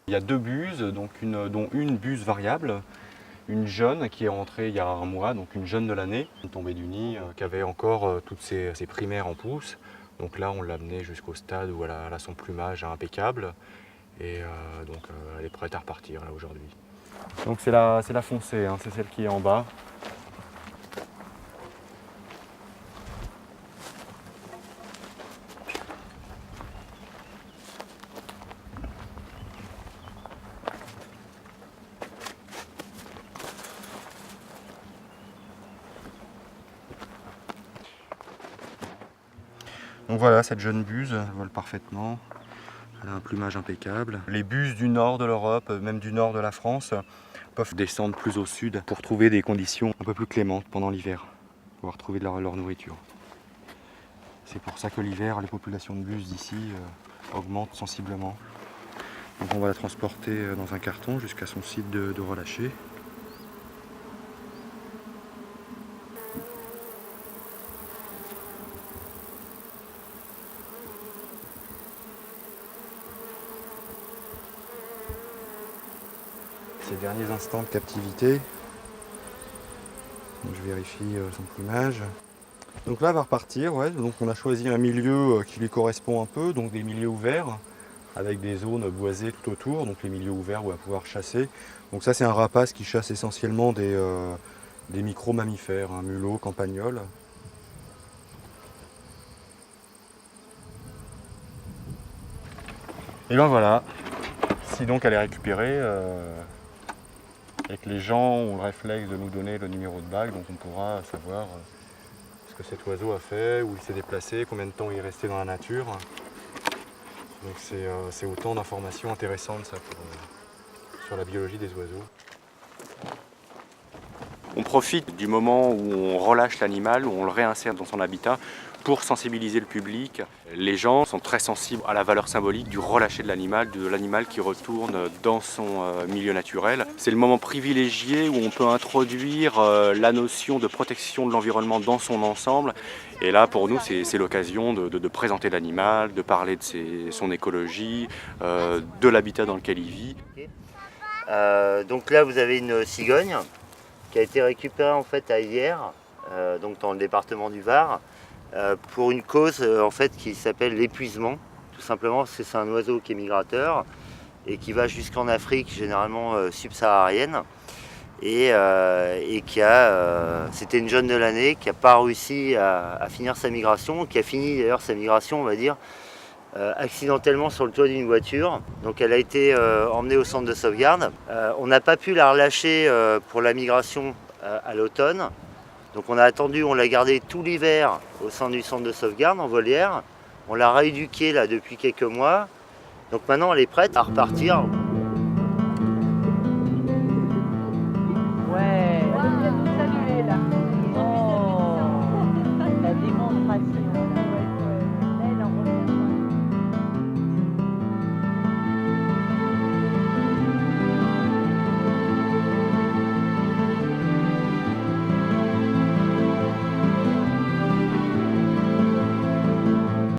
Il y a 2 buses, dont une buse variable, une jeune qui est rentrée il y a un mois, donc une jeune de l'année, une tombée du nid, qui avait encore toutes ses primaires en pousse. Donc là, on l'a amenée jusqu'au stade où elle a son plumage impeccable. Et elle est prête à repartir là aujourd'hui. Donc c'est la foncée, hein, c'est celle qui est en bas. Donc voilà, cette jeune buse, elle vole parfaitement. Elle a un plumage impeccable. Les buses du nord de l'Europe, même du nord de la France, peuvent descendre plus au sud pour trouver des conditions un peu plus clémentes pendant l'hiver, pour retrouver leur nourriture. C'est pour ça que l'hiver, les populations de buses d'ici augmentent sensiblement. Donc on va la transporter dans un carton jusqu'à son site de relâcher. Ses derniers instants de captivité. Donc je vérifie son plumage. Donc là, elle va repartir. Ouais. Donc on a choisi un milieu qui lui correspond un peu, donc des milieux ouverts, avec des zones boisées tout autour, donc les milieux ouverts où elle va pouvoir chasser. Donc ça, c'est un rapace qui chasse essentiellement des micro-mammifères, hein, mulots, campagnols. Et ben voilà. Si donc elle est récupérée, et que les gens ont le réflexe de nous donner le numéro de bague, donc on pourra savoir ce que cet oiseau a fait, où il s'est déplacé, combien de temps il est resté dans la nature. Donc c'est autant d'informations intéressantes ça, sur la biologie des oiseaux. On profite du moment où on relâche l'animal, où on le réinsère dans son habitat pour sensibiliser le public. Les gens sont très sensibles à la valeur symbolique du relâcher de l'animal qui retourne dans son milieu naturel. C'est le moment privilégié où on peut introduire la notion de protection de l'environnement dans son ensemble. Et là, pour nous, c'est l'occasion de présenter l'animal, de parler de son écologie, de l'habitat dans lequel il vit. Donc là, vous avez une cigogne qui a été récupérée en fait à Hyères, donc dans le département du Var, pour une cause en fait qui s'appelle l'épuisement. Tout simplement parce que c'est un oiseau qui est migrateur et qui va jusqu'en Afrique, généralement subsaharienne, et c'était une jeune de l'année qui n'a pas réussi à finir sa migration, qui a fini d'ailleurs sa migration, on va dire, accidentellement sur le toit d'une voiture. Donc elle a été emmenée au centre de sauvegarde. On n'a pas pu la relâcher pour la migration à l'automne. Donc on a attendu, on l'a gardée tout l'hiver au sein du centre de sauvegarde en volière. On l'a rééduquée là depuis quelques mois. Donc maintenant elle est prête à repartir